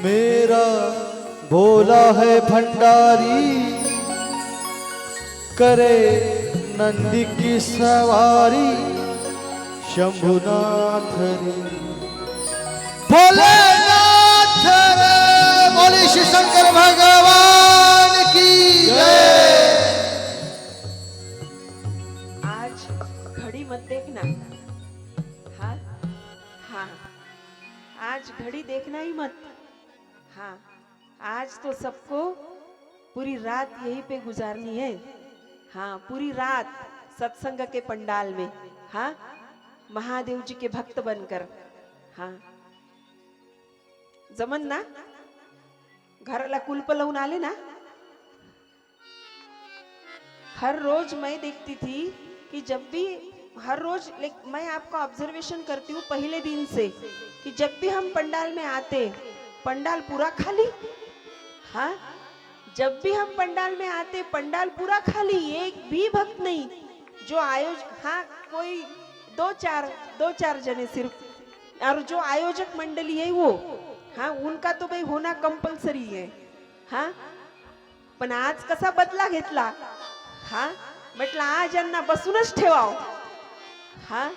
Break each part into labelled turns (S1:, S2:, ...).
S1: मेरा भोला है भंडारी, करे नंदी की सवारी, शंभुनाथ रे भोलेनाथ रे। बोले श्री शंकर भगवान की जय।
S2: आज घड़ी मत देखना। हाँ हाँ, आज घड़ी देखना ही मत। हाँ, आज तो सबको पूरी रात यहीं पे गुजारनी है। हाँ, पूरी रात सत्संग के पंडाल में। हाँ, महादेव जी के भक्त बनकर। हाँ, जमन ना, घराला कुलप लावून आले ना। हर रोज मैं देखती थी कि जब भी हर रोज मैं आपका ऑब्जर्वेशन करती हूँ पहले दिन से कि जब भी हम पंडाल में आते, पंडाल पूरा खाली। हाँ, जब भी हम पंडाल में आते, पंडाल पूरा खाली, एक भी भक्त नहीं। जो आयोजक, हाँ, कोई दो चार जने सिर्फ, और जो आयोजक मंडली है वो, हाँ, उनका तो भाई होना कंपल्सरी है। हाँ, पण आज कसा बदला घेतला। हाँ, म्हटलं आज यांना बसूनच ठेवाव। हाँ,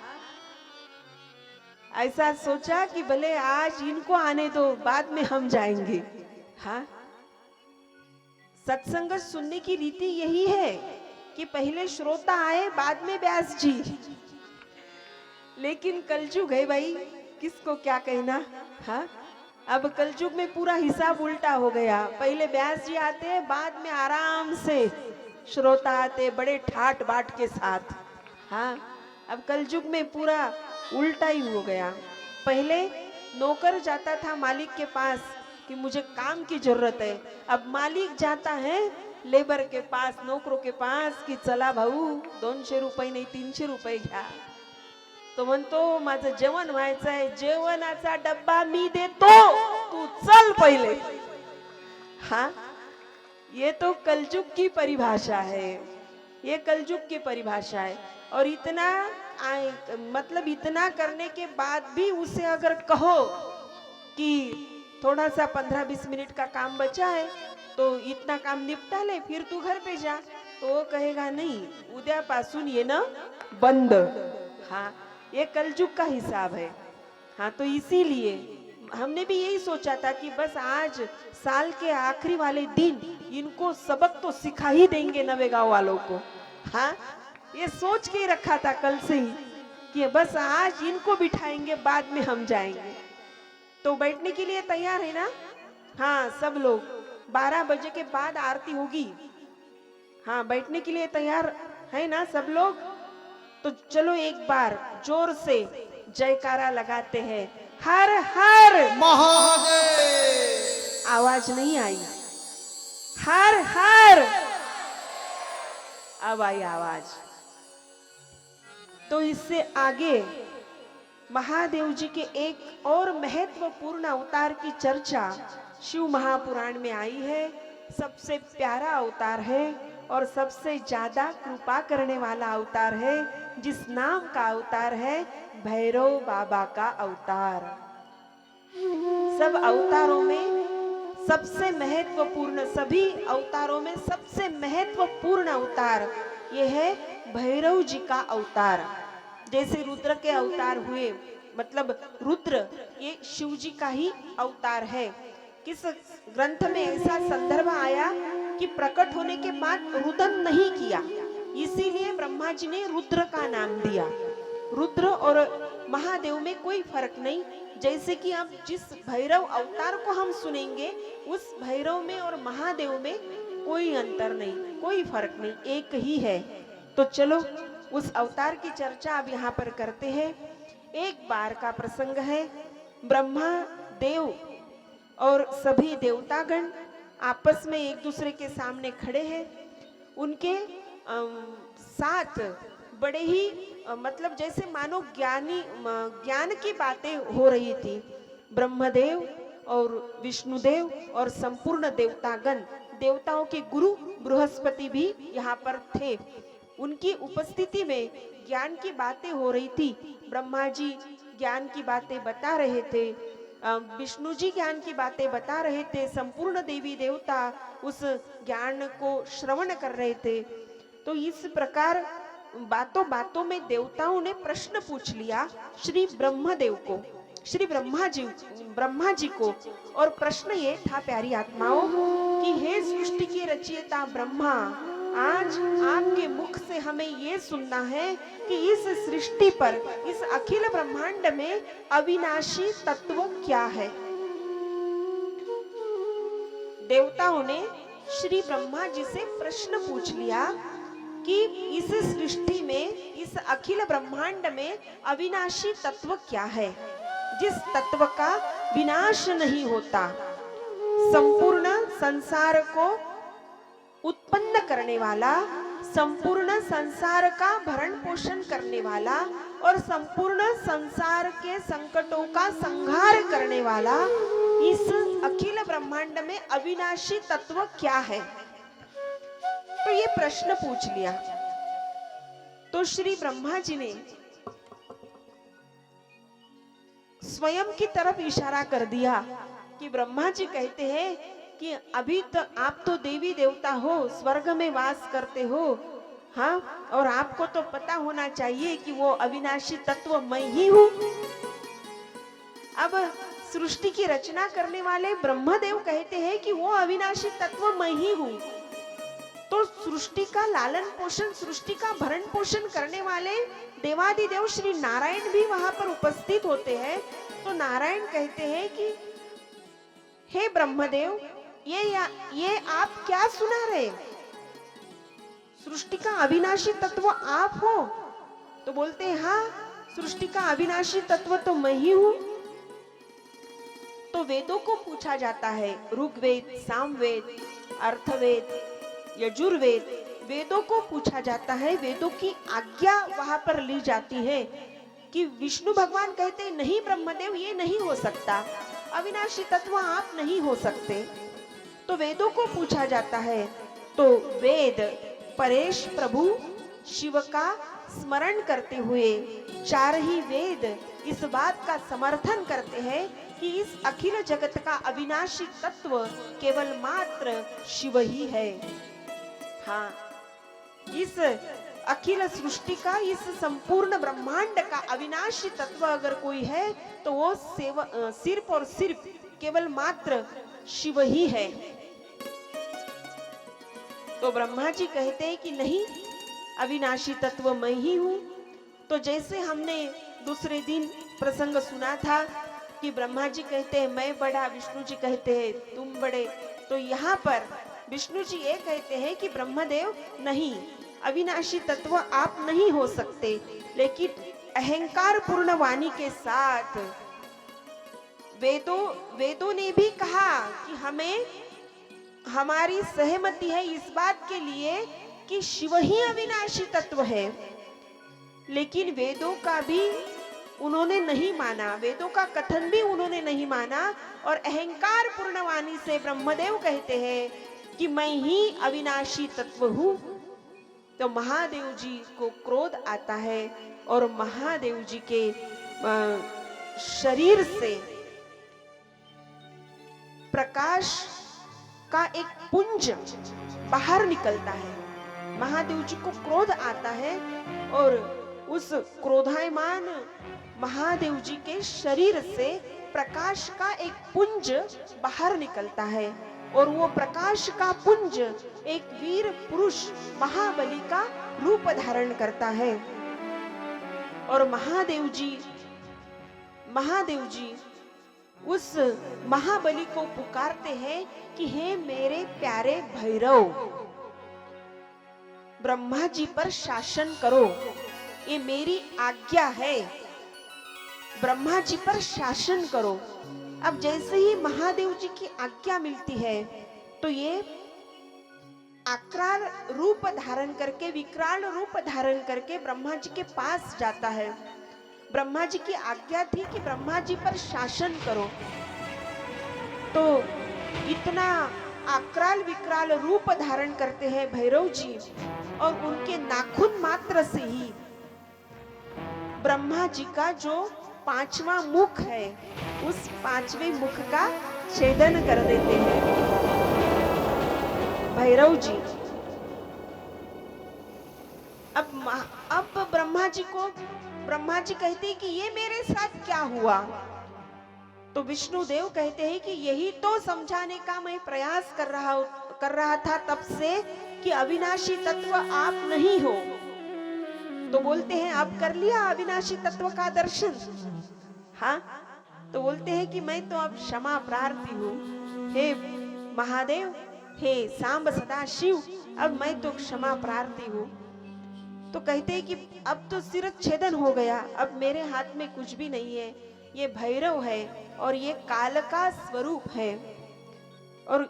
S2: ऐसा सोचा कि भले आज इनको आने दो, बाद में हम जाएंगे। हाँ, सत्संग सुनने की रीति यही है कि पहले श्रोता आए, बाद में व्यास जी। लेकिन कलयुग है भाई, किसको क्या कहना। हाँ, अब कलयुग में पूरा हिसाब उल्टा हो गया। पहले व्यास जी आते, बाद में आराम से श्रोता आते, बड़े ठाट बाट के साथ। हाँ, अब कलयुग में पूरा उल्टा ही हो गया। पहले नौकर जाता था मालिक के पास कि मुझे काम की जरूरत है, अब मालिक जाता है लेबर के पास, नौकरों के पास कि चला भाऊ 200 रुपये नाही 300 रुपये घ्या। तो म्हणतो माझं जेवण व्हायचं आहे, जेवणाचा डब्बा मी देतो, तू चल पहिले। हाँ, ये तो कलयुग की परिभाषा है, ये कलयुग की परिभाषा है। और इतना मतलब इतना करने के बाद भी उसे अगर कहो कि थोड़ा सा 15-20 मिनट का काम बचा है तो इतना काम निपटा ले, फिर तू घर पे जा, तो वो कहेगा नहीं, उद्यापासून ये ना बंद। हाँ, ये कलयुग का हिसाब है। हाँ, तो इसीलिए हमने भी यही सोचा था कि बस आज साल के आखिरी वाले दिन इनको सबक तो सिखा ही देंगे नवेगांव वालों को। हाँ, ये सोच के ही रखा था कल से ही कि बस आज इनको बिठाएंगे, बाद में हम जाएंगे। तो बैठने के लिए तैयार है ना। हाँ, सब लोग 12 बजे के बाद आरती होगी। हाँ, बैठने के लिए तैयार है ना सब लोग। तो चलो एक बार जोर से जयकारा लगाते हैं, हर हर
S1: महादेव।
S2: आवाज नहीं आई, हर हर, अब आई आवाज। तो इससे आगे महादेव जी के एक और महत्वपूर्ण अवतार की चर्चा शिव महापुराण में आई है। सबसे प्यारा अवतार है और सबसे ज्यादा कृपा करने वाला अवतार है, जिस नाम का अवतार है भैरव बाबा का अवतार। सब अवतारों में सबसे महत्वपूर्ण, सभी अवतारों में सबसे महत्वपूर्ण अवतार ये है भैरव जी का अवतार। जैसे रुद्र के अवतार हुए, मतलब रुद्र ये शिव जी का ही अवतार है। किस ग्रंथ में ऐसा संदर्भ आया कि प्रकट होने के बाद रुदन नहीं किया, इसीलिए ब्रह्मा जी ने रुद्र का नाम दिया। रुद्र और महादेव में कोई फर्क नहीं। जैसे कि अब जिस भैरव अवतार को हम सुनेंगे, उस भैरव में और महादेव में कोई अंतर नहीं, कोई फर्क नहीं, एक ही है। तो चलो उस अवतार की चर्चा अब यहाँ पर करते हैं। एक बार का प्रसंग है, ब्रह्मा देव और सभी देवतागण आपस में एक दूसरे के सामने खड़े हैं। उनके साथ बड़े ही मतलब जैसे मानो ज्ञान की बातें हो रही थी। ब्रह्मदेव और विष्णुदेव और संपूर्ण देवतागण, देवताओं के गुरु बृहस्पति भी यहाँ पर थे। उनकी उपस्थिति में ज्ञान की बातें हो रही थी। ब्रह्मा जी ज्ञान की बातें बता रहे थे। विष्णु जी ज्ञान की बातें बता रहे थे, संपूर्ण देवी देवता उस ज्ञान को श्रवण कर रहे थे। तो इस प्रकार बातों बातों में देवताओं ने प्रश्न पूछ लिया श्री ब्रह्मदेव को, श्री ब्रह्मा जी को। और प्रश्न ये था प्यारी आत्माओं कि हे सृष्टि के रचयिता ब्रह्मा, आज आपके मुख से हमें ये सुनना है कि इस सृष्टि पर, इस अखिल ब्रह्मांड में अविनाशी तत्व क्या है। देवताओं ने श्री ब्रह्मा जी से प्रश्न पूछ लिया कि इस सृष्टि में, इस अखिल ब्रह्मांड में अविनाशी तत्व क्या है, जिस तत्व का विनाश नहीं होता, संपूर्ण संसार को उत्पन्न करने वाला, संपूर्ण संसार का भरण पोषण करने वाला और संपूर्ण संसार के संकटों का संहार करने वाला इस अखिल ब्रह्मांड में अविनाशी तत्व क्या है। तो ये प्रश्न पूछ लिया। तो श्री ब्रह्मा जी ने स्वयं की तरफ इशारा कर दिया कि ब्रह्मा जी कहते हैं कि अभी तो आप तो देवी देवता हो, स्वर्ग में वास करते हो, हाँ, और आपको तो पता होना चाहिए कि वो अविनाशी तत्व मैं ही हूँ। अब सृष्टि की रचना करने वाले ब्रह्मदेव कहते हैं कि वो अविनाशी तत्व मैं ही हूँ। तो सृष्टि का लालन पोषण, सृष्टि का भरण पोषण करने वाले देवादिदेव श्री नारायण भी वहां पर उपस्थित होते हैं। तो नारायण कहते हैं कि हे ब्रह्मदेव, ये आप क्या सुना रहे? सृष्टि का अविनाशी तत्व आप हो? तो बोलते हैं हाँ, सृष्टि का अविनाशी तत्व तो मैं ही हूं। तो वेदों को पूछा जाता है, ऋग्वेद, सामवेद, अर्थवेद, यजुर्वेद, वेदों को पूछा जाता है, वेदों की आज्ञा वहां पर ली जाती है कि विष्णु भगवान कहते हैं नहीं ब्रह्मदेव, ये नहीं हो सकता, अविनाशी तत्व आप नहीं हो सकते। तो वेदों को पूछा जाता है, तो वेद परेश प्रभु शिव का स्मरण करते हुए चार ही वेद इस बात का समर्थन करते हैं कि इस अखिल जगत का अविनाशी तत्व केवल मात्र शिव ही है। हाँ, इस अखिल सृष्टि का, इस संपूर्ण ब्रह्मांड का अविनाशी तत्व अगर कोई है तो वो सिर्फ और सिर्फ केवल मात्र शिव ही है। तो ब्रह्मा जी कहते हैं कि नहीं, अविनाशी तत्व मैं ही हूं। तो जैसे हमने दूसरे दिन प्रसंग सुना था कि ब्रह्मा जी कहते हैं मैं बड़ा, विष्णु जी कहते हैं तुम बड़े। तो यहाँ पर विष्णु जी ये कहते हैं कि ब्रह्मदेव नहीं, अविनाशी तत्व आप नहीं हो सकते, लेकिन अहंकार पूर्ण वाणी के साथ वेदों ने भी कहा कि हमें, हमारी सहमति है इस बात के लिए कि शिव ही अविनाशी तत्व है। लेकिन वेदों का भी उन्होंने नहीं माना, वेदों का कथन भी उन्होंने नहीं माना, और अहंकार पूर्ण वाणी से ब्रह्मदेव कहते हैं कि मैं ही अविनाशी तत्व हूं। तो महादेव जी को क्रोध आता है और महादेव जी के शरीर से प्रकाश का एक पुंज बाहर निकलता है। महादेव जी को क्रोध आता है और उस क्रोधायमान महादेव जी के शरीर से प्रकाश का एक पुंज बाहर निकलता है, और वो प्रकाश का पुंज एक वीर पुरुष महाबली का रूप धारण करता है। और महादेव जी उस महाबली को पुकारते हैं कि हे मेरे प्यारे भैरव, ब्रह्मा जी पर शासन करो, ये मेरी आज्ञा है, ब्रह्मा जी पर शासन करो। अब जैसे ही महादेव जी की आज्ञा मिलती है तो ये आक्राल रूप धारण करके, विकराल रूप धारण करके ब्रह्मा जी के पास जाता है। ब्रह्मा जी की आज्ञा थी कि ब्रह्मा जी पर शासन करो। तो इतना आक्राल विकराल रूप धारण करते हैं भैरव जी, और उनके नाखून मात्र से ही ब्रह्मा जी का जो पांचवा मुख है, उस पांचवें मुख का छेदन कर देते हैं भैरव जी। अब ब्रह्मा जी कहते हैं कि ये मेरे साथ क्या हुआ। तो विष्णु देव कहते हैं कि यही तो समझाने का मैं प्रयास कर रहा था तब से कि अविनाशी तत्व आप नहीं हो। तो बोलते हैं अब कर लिया अविनाशी तत्व का दर्शन। हाँ, तो बोलते हैं कि मैं तो अब क्षमा प्रार्थी हूँ, हे महादेव, हे सांब सदा शिव, अब मैं तो क्षमा प्रार्थी हूँ। तो कहते हैं कि अब तो सिर छेदन हो गया, अब मेरे हाथ में कुछ भी नहीं है, ये भैरव है और ये काल का स्वरूप है। और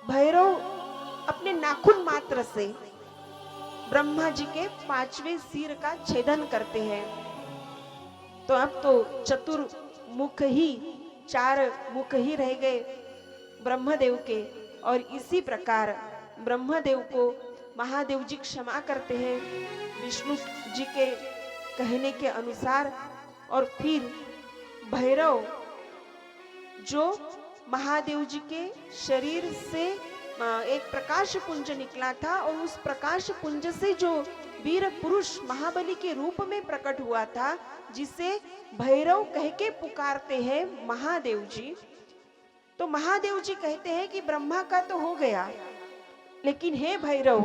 S2: भैरव अपने नाखून मात्र से ब्रह्मा जी के पांचवें सिर का छेदन करते हैं। तो अब तो चतुर्मुख ही, चार मुख ही रह गए ब्रह्मदेव के। और इसी प्रकार ब्रह्मदेव को महादेव जी क्षमा करते हैं विष्णु जी के कहने के अनुसार। और फिर भैरव जो महादेव जी के शरीर से एक प्रकाश पुंज निकला था और उस प्रकाश पुंज से जो वीर पुरुष महाबली के रूप में प्रकट हुआ था, जिसे भैरव कह के पुकारते हैं महादेव जी। तो महादेव जी कहते हैं कि ब्रह्मा का तो हो गया, लेकिन हे भैरव,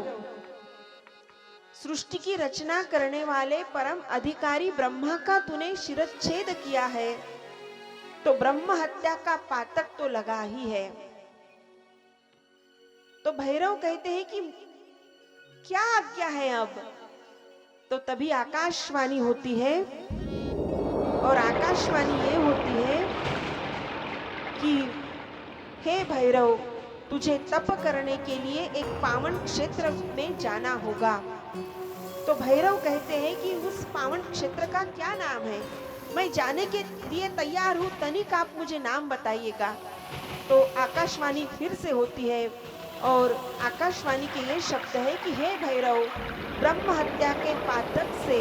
S2: सृष्टि की रचना करने वाले परम अधिकारी ब्रह्मा का तूने शिरच्छेद किया है, तो ब्रह्म हत्या का पातक तो लगा ही है। तो भैरव कहते हैं कि क्या आज्ञा है अब। तो तभी आकाशवाणी होती है, और आकाशवाणी ये होती है कि हे भैरव, तुझे तप करने के लिए एक पावन क्षेत्र में जाना होगा। तो भैरव कहते हैं कि उस पावन क्षेत्र का क्या नाम है, मैं जाने के लिए तैयार हूँ, तनिक आप मुझे नाम बताइएगा। तो आकाशवाणी फिर से होती है, और आकाशवाणी के ये शब्द है कि हे भैरव, ब्रह्म हत्या के पातक से,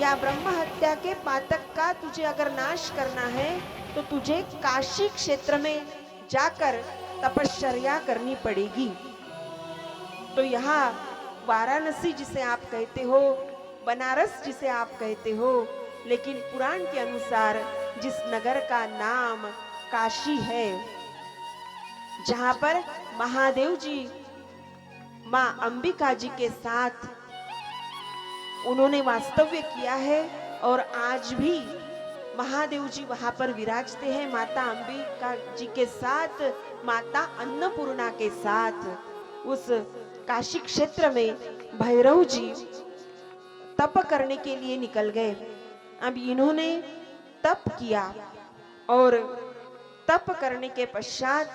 S2: या ब्रह्म हत्या के पातक का तुझे अगर नाश करना है तो तुझे काशी क्षेत्र में जाकर तपश्चर्या करनी पड़ेगी। तो यहाँ वाराणसी जिसे आप कहते हो, बनारस जिसे आप कहते हो, लेकिन पुराण के अनुसार जिस नगर का नाम काशी है, जहां पर महादेव जी मां अंबिका जी के साथ उन्होंने वास्तव्य किया है, और आज भी महादेव जी वहां पर विराजते हैं माता अंबिका जी के साथ, माता अन्नपूर्णा के साथ। उस काशी क्षेत्र में भैरव जी तप करने के लिए निकल गए। अब इन्होंने तप किया, और तप करने के पश्चात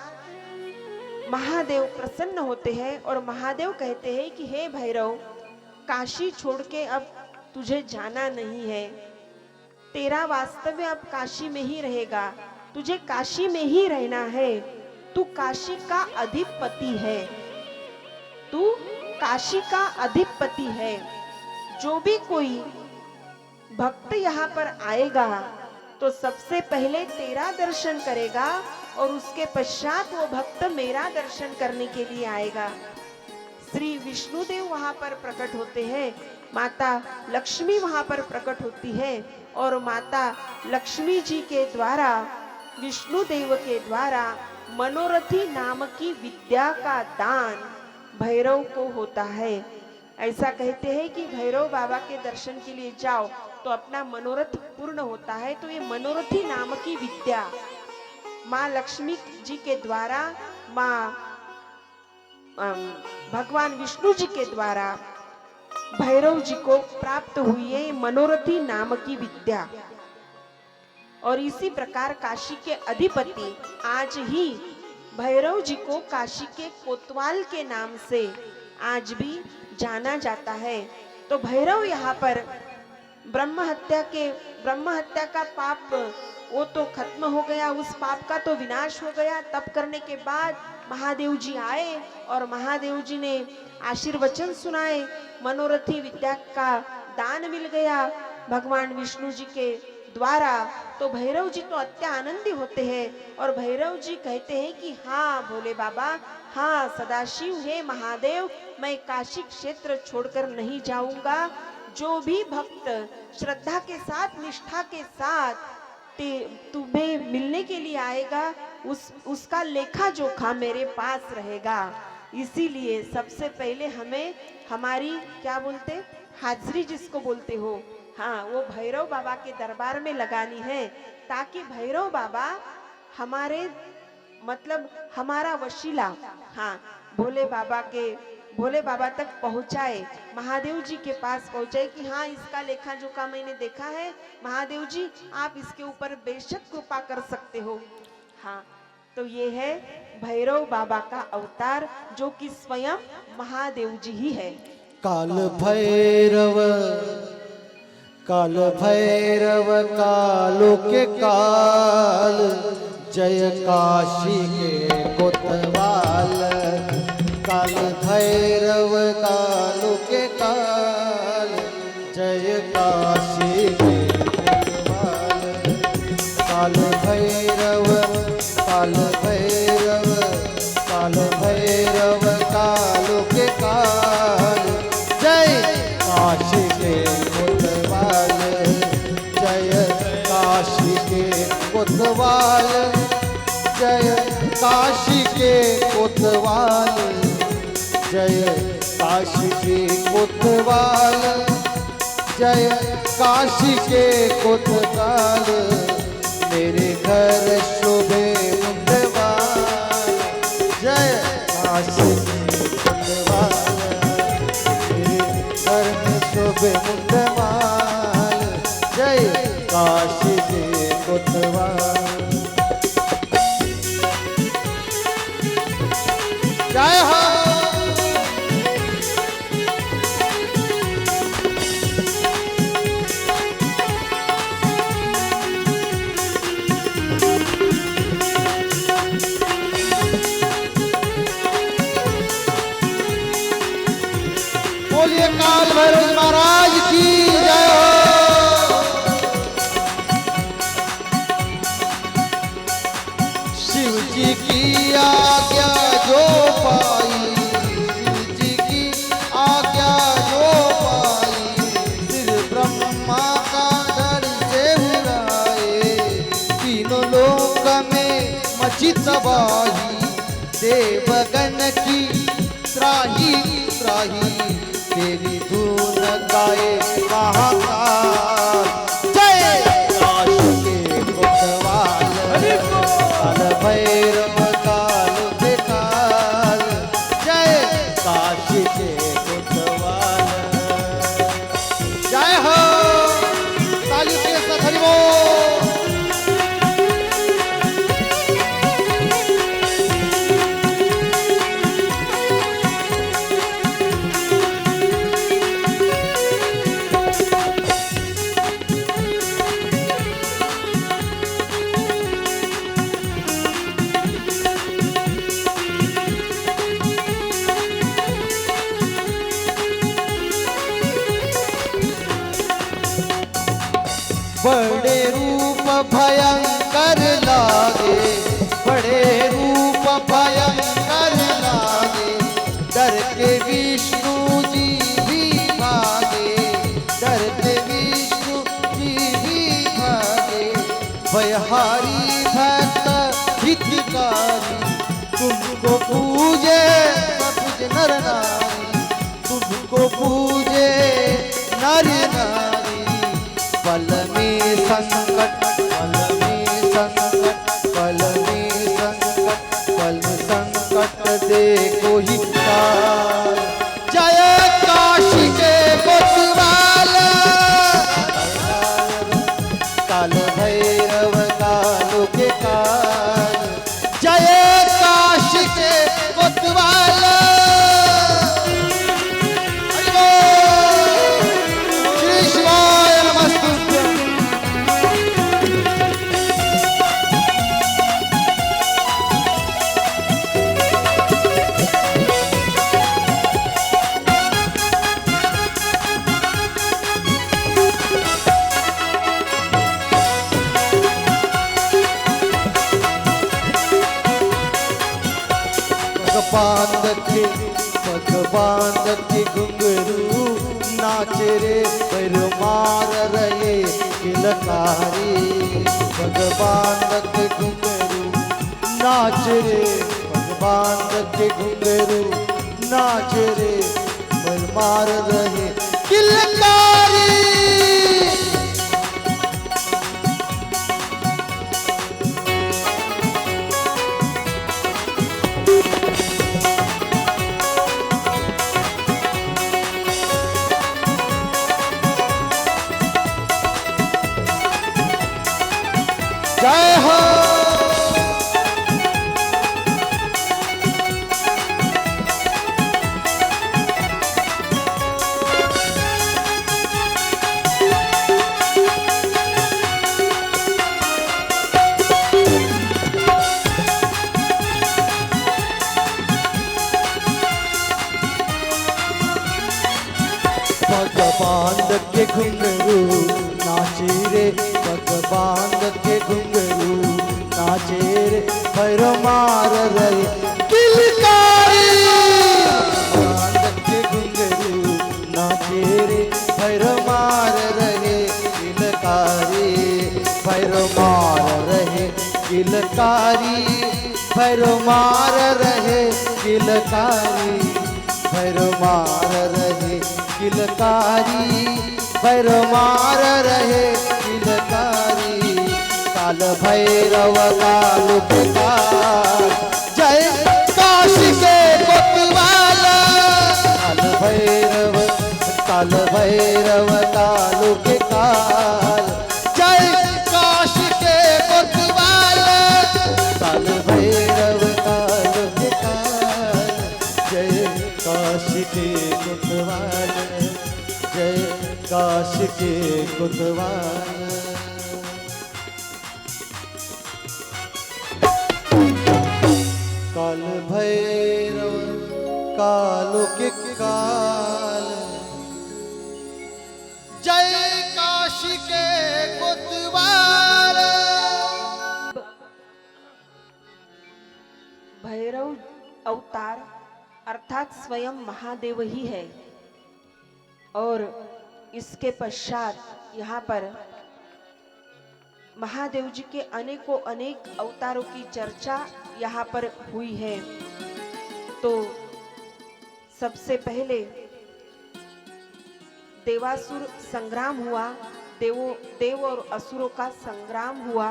S2: महादेव प्रसन्न होते हैं, और महादेव कहते हैं कि हे भैरव, काशी छोड़ के अब तुझे जाना नहीं है, तेरा वास्तव्य अब काशी में ही रहेगा, तुझे काशी में ही रहना है, तू काशी का अधिपति है, तू काशी का अधिपति है। जो भी कोई भक्त यहाँ पर आएगा तो सबसे पहले तेरा दर्शन करेगा, और उसके पश्चात वो भक्त मेरा दर्शन करने के लिए आएगा। श्री विष्णुदेव वहां पर प्रकट होते हैं, माता लक्ष्मी वहां पर प्रकट होती है, और माता लक्ष्मी जी के द्वारा, विष्णुदेव के द्वारा मनोरथी नाम की विद्या का दान भैरव को होता है। ऐसा कहते हैं कि भैरव बाबा के दर्शन के लिए जाओ तो अपना मनोरथ पूर्ण होता है। तो ये मनोरथी नाम की विद्या माँ लक्ष्मी जी के द्वारा, माँ भगवान विष्णु जी के द्वारा भैरव जी को प्राप्त हुई है मनोरथी नाम की विद्या। और इसी प्रकार काशी के अधिपति आज ही भैरव जी को काशी के कोतवाल के नाम से आज भी जाना जाता है। तो भैरव यहाँ पर ब्रह्म हत्या का पाप वो तो खत्म हो गया, उस पाप का तो विनाश हो गया। तप करने के बाद महादेव जी आए और महादेव जी ने आशीर्वचन सुनाए, मनोरथी विद्या का दान मिल गया। भगवान विष्णु जी के द्वारा, तो भैरव जी तो अत्यानंदी होते हैं और भैरव जी कहते हैं कि हाँ भोले बाबा, हाँ सदाशिव, हे महादेव, मैं काशी क्षेत्र छोड़कर नहीं जाऊंगा। जो भी भक्त श्रद्धा के साथ, निष्ठा के साथ तुम्हें मिलने के लिए आएगा, उसका लेखा जोखा मेरे पास रहेगा। इसीलिए सबसे पहले हमें हमारी क्या बोलते, हाजिरी जिसको बोलते हो, हाँ, वो भैरव बाबा के दरबार में लगानी है, ताकि भैरव बाबा हमारे मतलब हमारा वशीला, हाँ, भोले बाबा तक पहुंचाए, महादेव जी के पास पहुंचाए कि हाँ इसका लेखा जोखा मैंने देखा है, महादेव जी आप इसके ऊपर बेशक कृपा कर सकते हो। हाँ, तो ये है भैरव बाबा का अवतार, जो कि स्वयं महादेव जी ही है।
S1: काल भैरव, काल भैरव कालो के काल, जय काशी के कोतवाल। काल भैरव कालो के काल, जय काशी के कोतवाल। काल भैरव, काल भैरव, काल भैरव कालो के काल, जय काशी के कोतवाल। जय काशी के कोतवाल, जय काशी के कोतवाल, जय काशी के कोतवाल, जय काशी के कोतवाल। मेरे घर शोभे मुंडवाल, जय काशी के कोतवाल। मेरे घर में शोभे मुंडवाल, जय काशी के कोतवाल। जय हो। बोलिए काल भैरव महाराज की जय हो। शिव जी की आज्ञा जो पाई, शिव जी की आज्ञा जो पाई, सिर ब्रह्मा का डर से उड़ाए। तीनों लोक में मची तबाही, देवगन की त्राही त्राही, तेरी धून गाए महाकाल। जय काशी के कोतवाल, काल भैरव काल के काल, जय काशी के कोतवाल। जय हो। ताली के साथ हरि बोल। बड़े रूप भयंकर लागे, बड़े रूप भयंकर लागे, डर के विष्णु जी भी भागे, डर के विष्णु जी भी भागे। भयहारी भक्त हितकारी, तुमको पूजे सब नर नारी, तुमको पूजे नर नारी। पल में संकट, पल में संकट, पल में संकट, पल में संकट देखो ही काल। जय काशी के कोतवाल, काल भैरव कालो के काल, जय काशी के कोतवाल। श्री शिवाय नमस्तुभ्यं। बांध के घुंघरू नाचे रे पैर मार रहे किलकारी पग बांध के घुंघरू नाचे रे पग बांध के घुंघरू नाचे रे पैर मार रहे किलकारी जय हो पग बांध के घुंघरू नाचे रे पग बांध के घुंघरू नाचे रे पैर मार रहे किलकारी बांध के घुंघरू नाचे रे पैर मार रहे किलकारी पैर मार रहे किलकारी पैर मार रहे किलकारी पैर मार रहे किलकारी पैर मार रहे किलकारी काल भैरव काल के काल जय काशी के कोतवाल काल भैरव काल के काल जय काशी के कोतवाल काल भैरव काल के काल जय काशी के कोतवाल जय काशी के कोतवाल काल भैरव कालो के काल जय काशी के कोतवाल
S2: भैरव अवतार अर्थात स्वयं महादेव ही है और इसके पश्चात यहाँ पर महादेव जी के अनेकों अनेक अवतारों की चर्चा यहाँ पर हुई है। तो सबसे पहले देवासुर संग्राम हुआ, देव और असुरों का संग्राम हुआ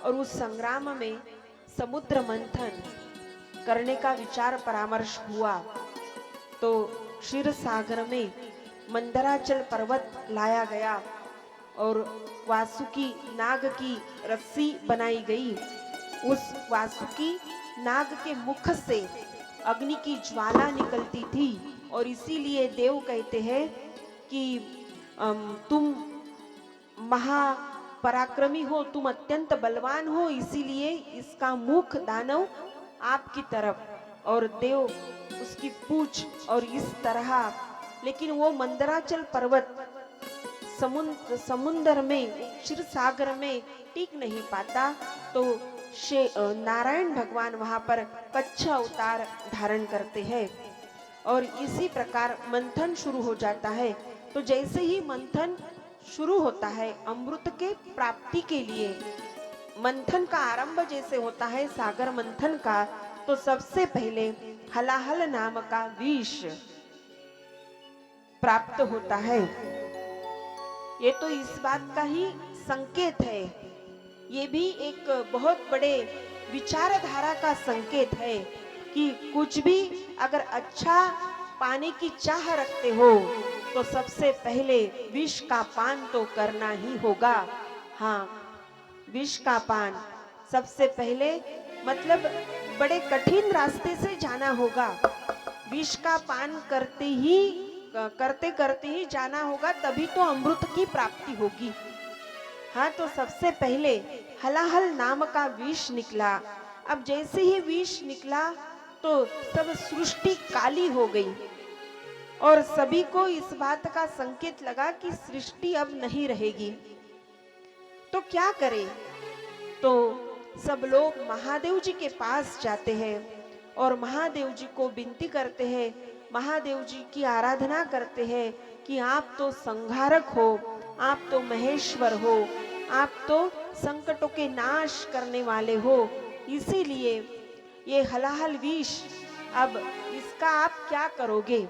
S2: और उस संग्राम में समुद्र मंथन करने का विचार परामर्श हुआ। तो क्षीर सागर में मंदराचल पर्वत लाया गया और वासुकी नाग की रस्सी बनाई गई। उस वासुकी नाग के मुख से अग्नि की ज्वाला निकलती थी और इसीलिए देव कहते हैं कि तुम महापराक्रमी हो, तुम अत्यंत बलवान हो, इसीलिए इसका मुख दानव आपकी तरफ और देव उसकी पूछ और इस तरह। लेकिन वो मंदराचल पर्वत समुद्र में क्षीर सागर में टिक नहीं पाता, तो नारायण भगवान वहां पर कच्छ अवतार धारण करते हैं और इसी प्रकार मंथन शुरू हो जाता है। तो जैसे ही मंथन शुरू होता है अमृत के प्राप्ति के लिए, मंथन का आरंभ जैसे होता है सागर मंथन का, तो सबसे पहले हलाहल नाम का विष प्राप्त होता है। ये तो इस बात का ही संकेत है, ये भी एक बहुत बड़े विचारधारा का संकेत है कि कुछ भी अगर अच्छा पाने की चाह रखते हो तो सबसे पहले विष का पान तो करना ही होगा। हाँ, विष का पान सबसे पहले, मतलब बड़े कठिन रास्ते से जाना होगा। विष का पान करते करते ही जाना होगा, तभी तो अमृत की प्राप्ति होगी। हाँ, तो सबसे पहले हलाहल नाम का विष निकला। अब जैसे ही विष निकला तो सब सृष्टि काली हो गई और सभी को इस बात का संकेत लगा कि सृष्टि अब नहीं रहेगी। तो क्या करें? तो सब लोग महादेव जी के पास जाते हैं और महादेव जी को विनती करते हैं, महादेव जी की आराधना करते हैं कि आप तो संहारक हो, आप तो महेश्वर हो, आप तो संकटों के नाश करने वाले हो। इसीलिए ये हलाहल विष, अब इसका आप क्या करोगे,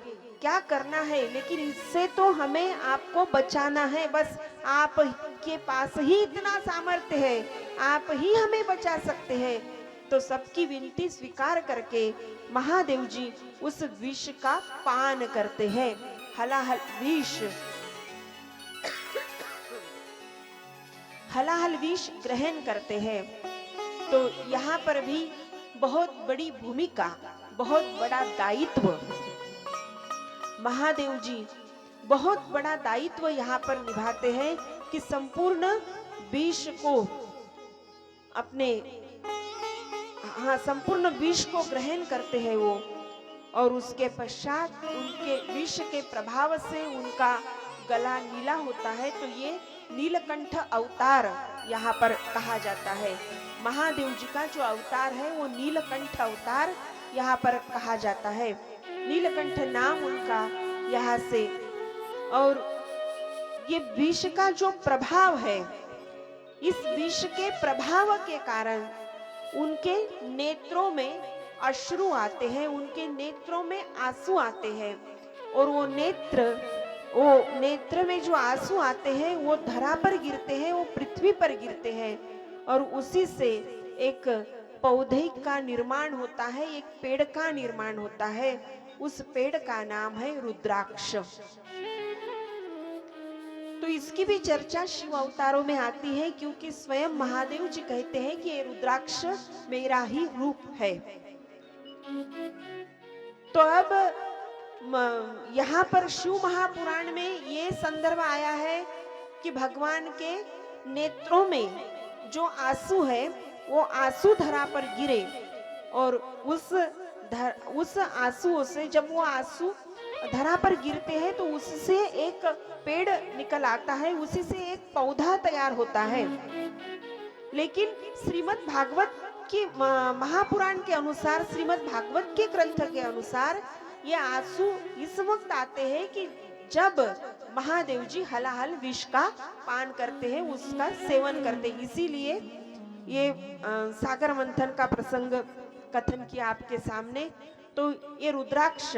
S2: क्या करना है, लेकिन इससे तो हमें आपको बचाना है। बस आप के पास ही इतना सामर्थ्य है, आप ही हमें बचा सकते हैं। तो सबकी विनती स्वीकार करके महादेव जी उस विष का पान करते हैं, हलाहल विष, हलाहल विष ग्रहण करते हैं। तो यहाँ पर भी बहुत बड़ी भूमिका, बहुत बड़ा दायित्व, महादेव जी बहुत बड़ा दायित्व यहाँ पर निभाते हैं कि संपूर्ण विष को अपने, हाँ, संपूर्ण विष को ग्रहण करते हैं वो, और उसके पश्चात उनके विष के प्रभाव से उनका गला नीला होता है। तो ये नीलकंठ अवतार यहाँ पर कहा जाता है। महादेव जी का जो अवतार है वो नीलकंठ अवतार यहाँ पर कहा जाता है। नीलकंठ नाम उनका यहाँ से। और ये विष का जो प्रभाव है, इस विष के प्रभाव के कारण उनके नेत्रों में अश्रु आते हैं, उनके नेत्रों में आंसू आते हैं, और वो नेत्र में जो आंसू आते हैं वो धरा पर गिरते हैं, वो पृथ्वी पर गिरते हैं, और उसी से एक पौधे का निर्माण होता है, एक पेड़ का निर्माण होता है। उस पेड़ का नाम है रुद्राक्ष। तो इसकी भी चर्चा शिव अवतारों में आती है, क्योंकि स्वयं महादेव जी कहते हैं कि ये रुद्राक्ष मेरा ही रूप है। तो अब यहाँ पर शिव महापुराण में ये संदर्भ आया है कि भगवान के नेत्रों में जो आंसू है वो आंसू धरा पर गिरे, और उस आंसुओं से, जब वो आंसू धरा पर गिरते हैं तो उससे एक पेड़ निकल आता है, उसी से एक पौधा तैयार होता है। लेकिन श्रीमद् भागवत की महापुराण के अनुसार, श्रीमद् भागवत के ग्रंथ के अनुसार, ये आंसू इस वक्त आते हैं कि जब महादेव जी हलाहल विष का पान करते हैं, उसका सेवन करते हैं। इसीलिए ये सागर मंथन का प्रसंग कथन किया आपके सामने। तो ये रुद्राक्ष,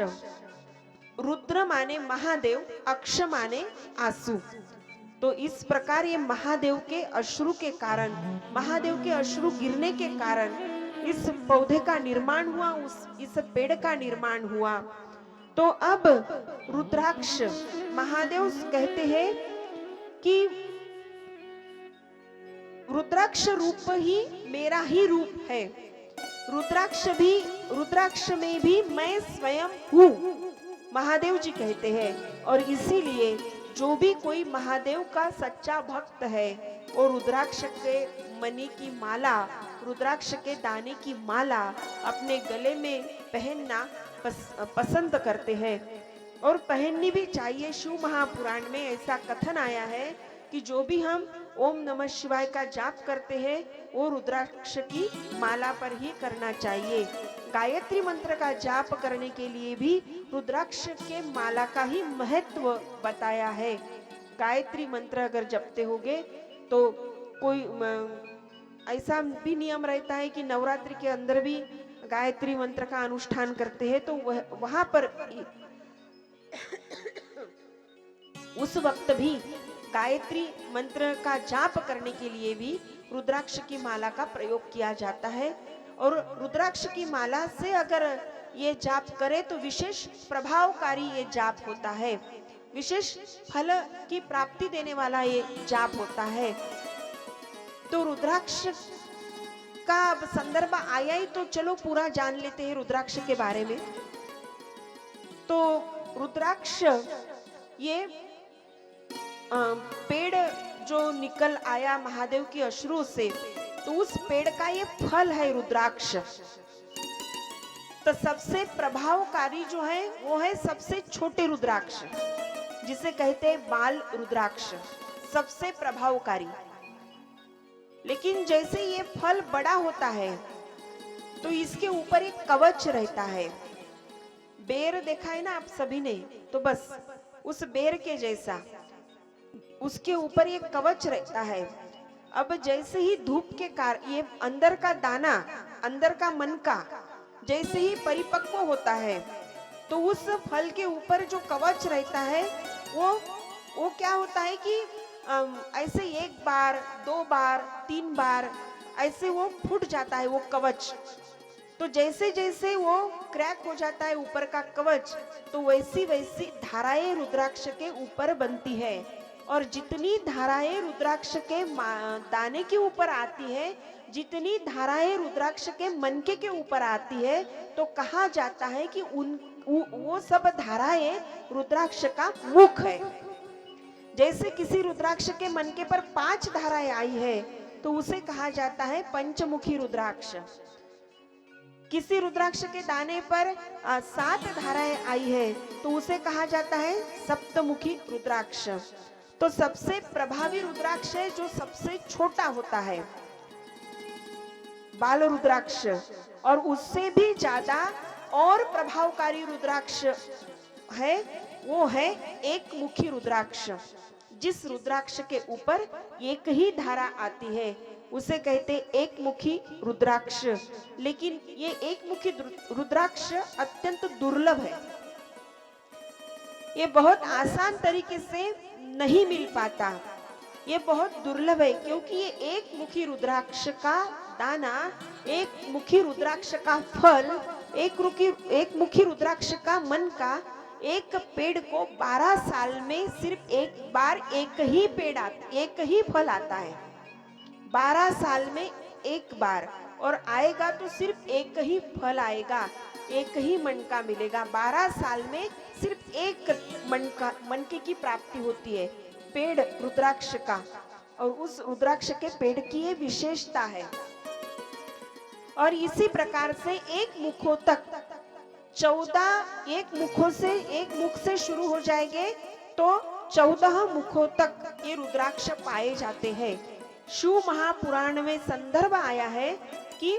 S2: रुद्र माने महादेव, अक्ष माने आंसू। तो इस प्रकार ये महादेव के अश्रु के कारण, महादेव के अश्रु गिरने के कारण इस पौधे का निर्माण हुआ, इस पेड़ का निर्माण हुआ। तो अब रुद्राक्ष, महादेव कहते हैं कि रुद्राक्ष रूप ही मेरा ही रूप है, रुद्राक्ष में भी मैं स्वयं हूँ, महादेव जी कहते हैं। और इसीलिए जो भी कोई महादेव का सच्चा भक्त है वो रुद्राक्ष के मणि की माला, रुद्राक्ष के दाने की माला अपने गले में पहनना पसंद करते हैं, और पहननी भी चाहिए। शिव महापुराण में ऐसा कथन आया है कि जो भी हम ओम नमः शिवाय का जाप करते हैं वो रुद्राक्ष की माला पर ही करना चाहिए। गायत्री मंत्र का जाप करने के लिए भी रुद्राक्ष के माला का ही महत्व बताया है। गायत्री मंत्र अगर जपते होगे तो कोई ऐसा भी नियम रहता है कि नवरात्रि के अंदर भी गायत्री मंत्र का अनुष्ठान करते हैं, तो वहां पर उस वक्त भी गायत्री मंत्र का जाप करने के लिए भी रुद्राक्ष की माला का प्रयोग किया जाता है। और रुद्राक्ष की माला से अगर ये जाप करे तो विशेष प्रभावकारी ये जाप होता है, विशेष फल की प्राप्ति देने वाला ये जाप होता है। तो रुद्राक्ष का अब संदर्भ आया ही, तो चलो पूरा जान लेते हैं रुद्राक्ष के बारे में। तो रुद्राक्ष ये पेड़ जो निकल आया महादेव की अश्रु से, तो उस पेड़ का ये फल है रुद्राक्ष। तो सबसे प्रभावकारी जो है वो है सबसे छोटे रुद्राक्ष, जिसे कहते हैं बाल रुद्राक्ष, सबसे प्रभावकारी। लेकिन जैसे ये फल बड़ा होता है तो इसके ऊपर एक कवच रहता है। बेर देखा है ना आप सभी ने, तो बस उस बेर के जैसा उसके ऊपर एक कवच रहता है। अब जैसे ही धूप के ये अंदर का दाना, अंदर का मन का जैसे ही परिपक्व होता है, तो उस फल के ऊपर जो कवच रहता है वो क्या होता है कि ऐसे एक बार, दो बार, तीन बार ऐसे वो फूट जाता है वो कवच। तो जैसे जैसे वो क्रैक हो जाता है ऊपर का कवच, तो वैसी वैसी धाराएं रुद्राक्ष के ऊपर बनती है। और जितनी धाराएं रुद्राक्ष के दाने के ऊपर आती है, जितनी धाराएं रुद्राक्ष के मनके के ऊपर आती है, तो कहा जाता है कि वो सब धाराएं रुद्राक्ष का मुख है। जैसे किसी रुद्राक्ष के मनके पर 5 धाराएं आई है, तो उसे कहा जाता है पंचमुखी रुद्राक्ष। किसी रुद्राक्ष के दाने पर 7 धाराएं आई है, तो उसे कहा जाता है सप्तमुखी रुद्राक्ष। तो सबसे प्रभावी रुद्राक्ष है जो सबसे छोटा होता है, बाल रुद्राक्ष। और उससे भी ज्यादा और प्रभावकारी रुद्राक्ष है, वो है एक मुखी रुद्राक्ष। जिस रुद्राक्ष के ऊपर एक ही धारा आती है उसे कहते एक मुखी रुद्राक्ष। लेकिन ये एक मुखी रुद्राक्ष अत्यंत दुर्लभ है, ये बहुत आसान तरीके से नहीं मिल पाता, ये बहुत दुर्लभ है। क्योंकि ये एक मुखी रुद्राक्ष का दाना, एक मुखी रुद्राक्ष का फल, एक मुखी रुद्राक्ष का मन का एक पेड़ को 12 साल में सिर्फ एक बार एक ही फल आता है। 12 साल में एक बार, और आएगा तो सिर्फ एक ही फल आएगा, एक ही मन का मिलेगा। 12 साल में सिर्फ एक मनके की प्राप्ति होती है पेड़ रुद्राक्ष का, और उस रुद्राक्ष के पेड़ की ये विशेषता है। और इसी प्रकार से एक मुखों तक 14 एक मुख से शुरू हो जाएंगे तो 14 मुखों तक ये रुद्राक्ष पाए जाते हैं। शिव महापुराण में संदर्भ आया है कि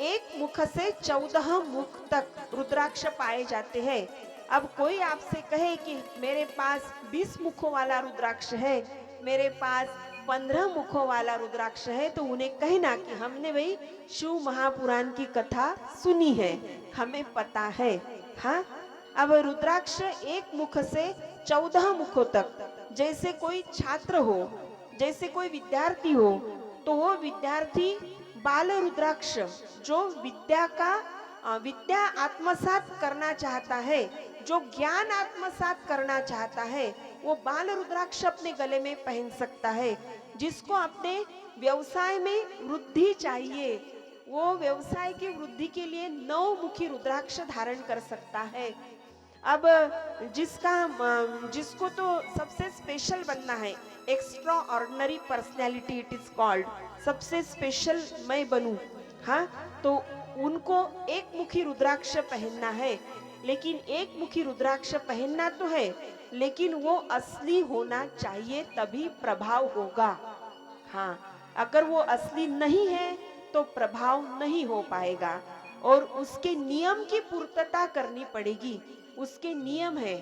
S2: एक मुख से 14 मुख तक रुद्राक्ष पाए जाते हैं। अब कोई आपसे कहे कि मेरे पास 20 मुखों वाला रुद्राक्ष है, मेरे पास 15 मुखों वाला रुद्राक्ष है, तो उन्हें कहना कि हमने भाई शिव महापुराण की कथा सुनी है, हमें पता है। हाँ, अब रुद्राक्ष एक मुख से 14 मुखों तक, जैसे कोई छात्र हो, जैसे कोई विद्यार्थी हो, तो वो विद्यार्थी बाल रुद्राक्ष जो विद्या आत्मसात करना चाहता है, जो ज्ञान आत्मसात करना चाहता है, वो बाल रुद्राक्ष अपने गले में पहन सकता है। जिसको अपने व्यवसाय में वृद्धि चाहिए, वो व्यवसाय की वृद्धि के लिए 9 मुखी रुद्राक्ष धारण कर सकता है। अब जिसको तो सबसे स्पेशल बनना है, extra ordinary personality it is called, सबसे स्पेशल मैं बनूं, हाँ, तो उनको एक मुखी रुद्राक्ष पहनना है। लेकिन एक मुखी रुद्राक्ष पहनना तो है, लेकिन वो असली होना चाहिए, तभी प्रभाव होगा। हाँ, अगर वो असली नहीं है तो प्रभाव नहीं हो पाएगा, और उसके नियम की पूर्तता करनी पड़ेगी। उसके नियम है,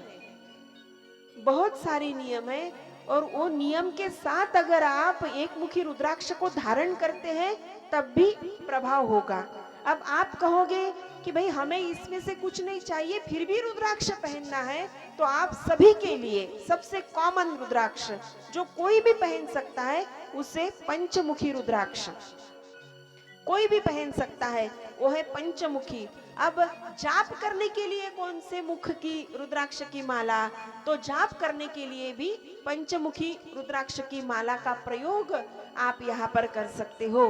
S2: बहुत सारे नियम है, और वो नियम के साथ अगर आप एक मुखी रुद्राक्ष को धारण करते हैं तब भी प्रभाव होगा। अब आप कहोगे कि भाई हमें इसमें से कुछ नहीं चाहिए, फिर भी रुद्राक्ष पहनना है, तो आप सभी के लिए सबसे कॉमन रुद्राक्ष जो कोई भी पहन सकता है, उसे पंचमुखी रुद्राक्ष कोई भी पहन सकता है, वो है पंचमुखी। अब जाप करने के लिए कौन से मुख की रुद्राक्ष की माला, तो जाप करने के लिए भी पंचमुखी रुद्राक्ष की माला का प्रयोग आप यहाँ पर कर सकते हो।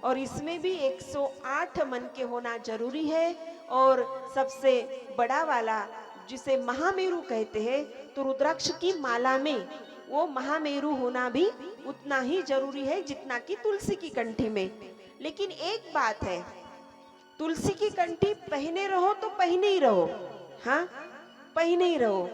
S2: और इसमें भी 108 मन के होना जरूरी है, और सबसे बड़ा वाला जिसे महामेरु कहते हैं, तो रुद्राक्ष की माला में वो महामेरु होना भी उतना ही जरूरी है जितना कि तुलसी की कंठी में। लेकिन एक बात है, तुलसी की कंठी पहने रहो तो पहने ही रहो, हाँ, पहने ही रहो,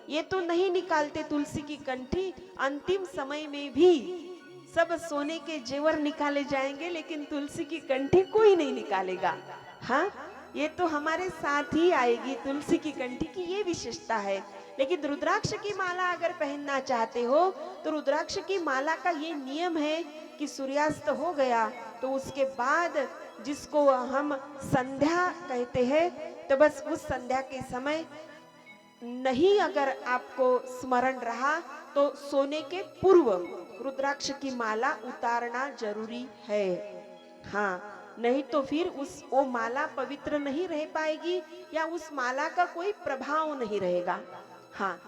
S2: ये तो नहीं निकालते तुलसी की कंठी। अंतिम समय में भी सब सोने के जेवर निकाले जाएंगे, लेकिन तुलसी की कंठी कोई नहीं निकालेगा। हाँ, ये तो हमारे साथ ही आएगी, तुलसी की कंठी की ये विशेषता है। लेकिन रुद्राक्ष की माला अगर पहनना चाहते हो तो रुद्राक्ष की माला का ये नियम है कि सूर्यास्त हो गया तो उसके बाद, जिसको हम संध्या कहते हैं, तो बस उस संध्या के समय नहीं अगर आपको स्मरण रहा तो सोने के पूर्व रुद्राक्ष की माला उतारना जरूरी है। हाँ, नहीं तो फिर उस वो माला पवित्र नहीं रह पाएगी या उस माला का कोई प्रभाव नहीं रहेगा। हाँ,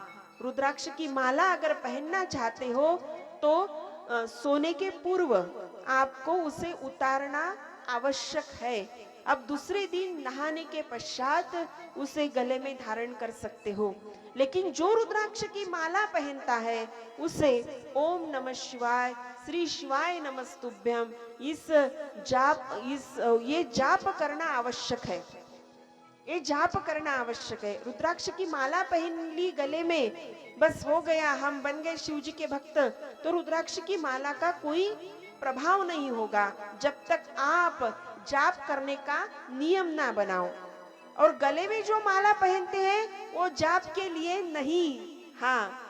S2: रुद्राक्ष की माला अगर पहनना चाहते हो तो सोने के पूर्व आपको उसे उतारना आवश्यक है। अब दूसरे दिन नहाने के पश्चात उसे गले में धारण कर सकते हो। लेकिन जो रुद्राक्ष की माला पहनता है उसे ओम नमः शिवाय, श्री शिवाय नमस्तुभ्यम, ये जाप करना आवश्यक है। ये जाप करना आवश्यक है। रुद्राक्ष की माला पहन ली गले में, बस हो गया, हम बन गए शिव जी के भक्त, तो रुद्राक्ष की माला का कोई प्रभाव नहीं होगा जब तक आप जाप करने का नियम ना बनाओ। और गले में जो माला पहनते हैं वो जाप के लिए नहीं, हाँ,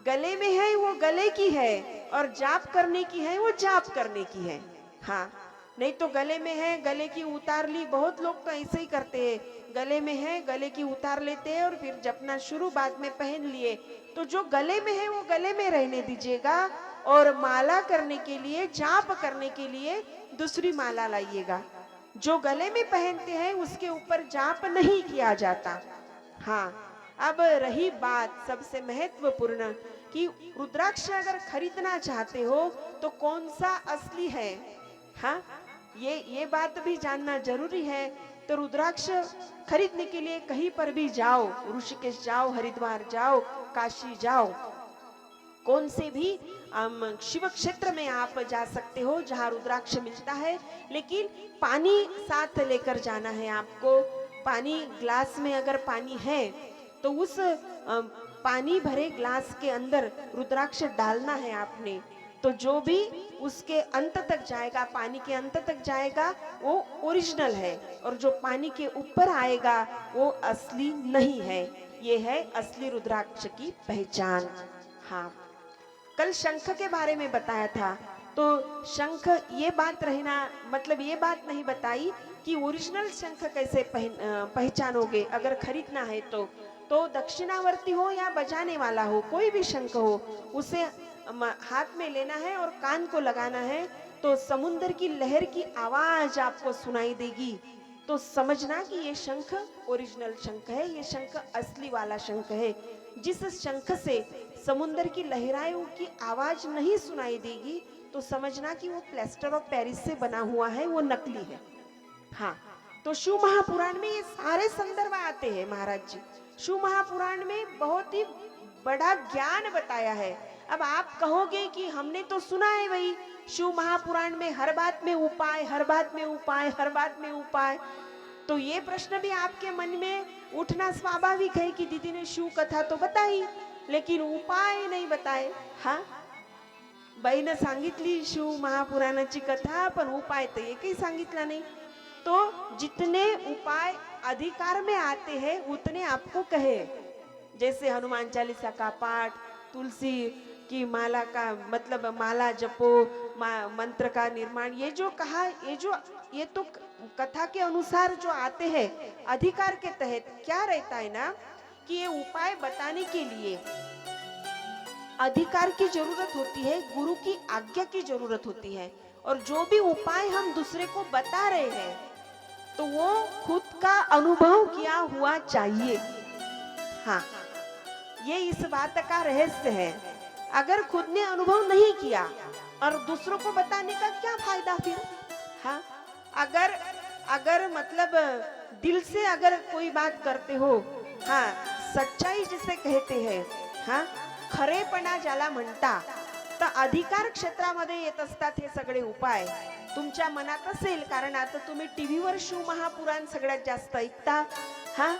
S2: गले में है वो गले की है और जाप करने की है वो जाप करने की है। हाँ, नहीं तो गले में है, गले की उतार ली, बहुत लोग तो ऐसे ही करते हैं, गले में है गले की उतार लेते हैं और फिर जपना शुरू बाद में पहन लिए। तो जो गले में है वो गले में रहने दीजिएगा और माला करने के लिए, जाप करने के लिए दूसरी माला लाइएगा। जो गले में पहनते हैं उसके ऊपर जाप नहीं किया जाता। हाँ, अब रही बात सबसे महत्वपूर्ण कि रुद्राक्ष अगर खरीदना चाहते हो तो कौन सा असली है। हाँ, ये बात भी जानना जरूरी है। तो रुद्राक्ष खरीदने के लिए कहीं पर भी जाओ, ऋषिकेश जाओ, हरिद्वार जाओ, काशी जाओ, कौन से भी शिव क्षेत्र में आप जा सकते हो जहाँ रुद्राक्ष मिलता है। लेकिन पानी साथ लेकर जाना है आपको। पानी, ग्लास में अगर पानी है तो उस पानी भरे ग्लास के अंदर रुद्राक्ष डालना है आपने। तो जो भी उसके अंत तक जाएगा, पानी के अंत तक जाएगा, वो ओरिजिनल है, और जो पानी के ऊपर आएगा वो असली नहीं है। ये है असली रुद्राक्ष की पहचान। हाँ, कल शंख के बारे में बताया था, तो शंख, ये बात रहना, मतलब ये बात नहीं बताई कि ओरिजिनल शंख कैसे पहचानोगे अगर खरीदना है तो दक्षिणावर्ती हो या बजाने वाला हो, कोई भी शंख हो, उसे हाथ में लेना है और कान को लगाना है, तो समुद्र की लहर की आवाज आपको सुनाई देगी। तो समझना कि ये शंख ओरिजिनल शंख है, ये शंख असली वाला शंख है। जिस शंख से समुद्र की लहराओं की आवाज नहीं सुनाई देगी तो समझना कि वो प्लास्टर ऑफ पेरिस से बना हुआ है, वो नकली है। हाँ, तो शिव महापुराण में ये सारे संदर्भ आते हैं महाराज जी। शिव महापुराण में बहुत ही बड़ा ज्ञान बताया है। अब आप कहोगे कि हमने तो सुना है भाई शिव महापुराण में हर बात में उपाय, हर बात में उपाय, हर बात में उपाय, तो ये प्रश्न भी आपके मन में उठना स्वाभाविक है कि दीदी ने शिव कथा तो बताई लेकिन उपाय नहीं बताए। हाँ, बाईनं सांगितली शिव महापुराणाची कथा, पण उपाय तो एकही सांगितला नहीं। तो जितने उपाय अधिकार में आते हैं उतने आपको कहे, जैसे हनुमान चालीसा का पाठ, तुलसी की माला का मतलब माला जपो, मंत्र का निर्माण, ये जो कहा, ये तो कथा के अनुसार जो आते हैं अधिकार के तहत। क्या रहता है ना कि ये उपाय बताने के लिए अधिकार की जरूरत होती है, गुरु की आज्ञा की जरूरत होती है। और जो भी उपाय हम दूसरे को बता रहे हैं तो वो खुद का अनुभव किया हुआ चाहिए। हाँ, ये इस बात का रहस्य है। अगर खुद ने अनुभव नहीं किया और दूसरों को बताने का क्या फायदा फिर। हाँ, अगर मतलब दिल से अगर कोई बात करते हो, हाँ, सच्चाई जिसे कहते हैं, हाँ, खरेपणा ज्याला म्हणता, तर अधिकार क्षेत्रामध्ये येत असतात हे सगळे उपाय। तुमच्या मनात असेल, कारण आता तुम्ही टीव्हीवर शिव महापुराण सगळ्यात जास्त ऐकता, हाँ,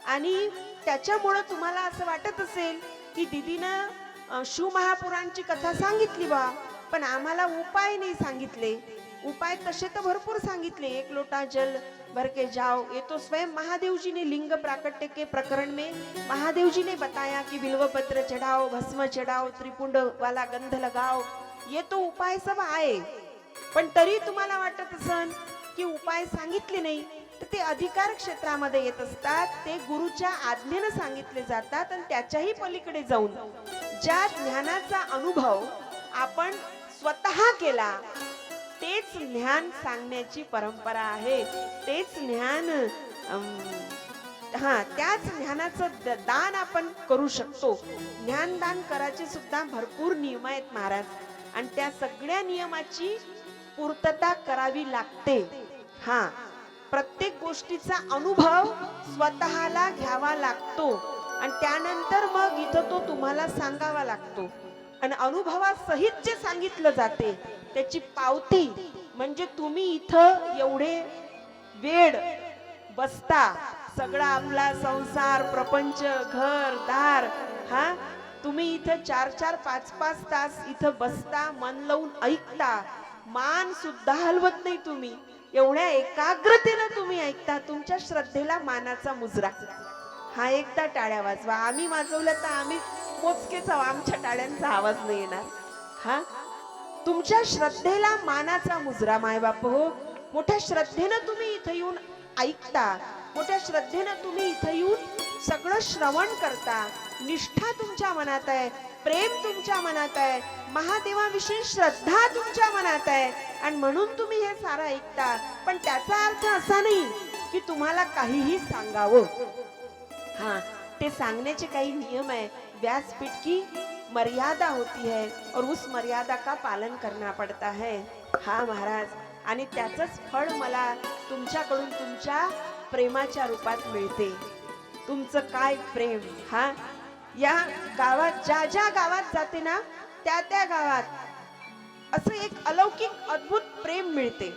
S2: आणि त्याच्यामुळे तुम्हाला असं वाटत असेल की दीदीनं शिव महापुराणची कथा सांगितली बा, पण आम्हाला उपाय नाही सांगितले। उपाय तसे तो भरपूर सांगितले, एक लोटा जल भर के जाओ, ये तो स्वयं महादेव जी ने लिंग प्राकट्य के प्रकरण में महादेव जी ने बताया कि बिल्व पत्र चढ़ाओ, भस्म चढ़ाओ, त्रिपुंड वाला गंध लगाओ, ये तो उपाय सब आहे. पण तरी तुम्हाला वाटत असन की उपाय सांगितले नाही, तर ते अधिकार क्षेत्रामध्ये येत असतात, ते गुरुच्या आज्ञेने सांगितले जातात आणि त्याच्याही पलीकडे जाऊन ज्या ज्ञानाचा अनुभव आपण स्वतः केला तेच ज्ञान सांगण्याची परंपरा आहे. तेच ज्ञान त्याच ज्ञानाचं दान आपण करू शकतो. ज्ञानदान करायचे सुद्धा भरपूर नियम आहेत महाराज, आणि त्या सगळ्या नियमाची पूर्तता करावी लागते. प्रत्येक गोष्टीचा अनुभव स्वतःला घ्यावा लागतो आणि त्यानंतर मग इथं तो तुम्हाला सांगावा लागतो. आणि अनुभवासहित जे सांगितलं जाते त्याची पावती म्हणजे तुम्ही इथं एवढे वेळ बसता, सगळा आपला संसार, प्रपंच, घर दार, तुम्ही इथं 4-4, 5-5 तास इथं बसता, मन लावून ऐकता, मान सुद्धा हलवत नाही तुम्ही, एवढ्या एकाग्रतेनं तुम्ही ऐकता. तुमच्या श्रद्धेला मानाचा मुजरा. एकदा टाळ्या वाजवा. आम्ही वाजवलं तर आम्ही मोजकेच आमच्या टाळ्यांचा आवाज नाही येणार. तुमच्या श्रद्धेला मानाचा मुजरा माय बाप हो. मोठ्या श्रद्धेनं तुम्ही इथं येऊन ऐकता, मोठ्या श्रद्धेनं तुम्ही इथं येऊन सगळं श्रवण करता. निष्ठा तुमच्या मनात आहे, प्रेम तुमच्या मनात आहे, महादेवाविषयी श्रद्धा तुमच्या मनात आहे आणि म्हणून तुम्ही हे सारं ऐकता. पण त्याचा अर्थ असा नाही की तुम्हाला काहीही सांगावं. ते सांगण्याचे काही नियम आहे. व्यासपीठ की मर्यादा होती है और उस मर्यादा का पालन करना पड़ता है. महाराज, आणि त्याचंच फळ मला तुमच्याकडून तुमच्या प्रेमाच्या रूपात मिळते. तुमचं काय प्रेम. या गावात ज्या गावात जाते ना त्या गावात असं एक अलौकिक अद्भुत प्रेम मिळते.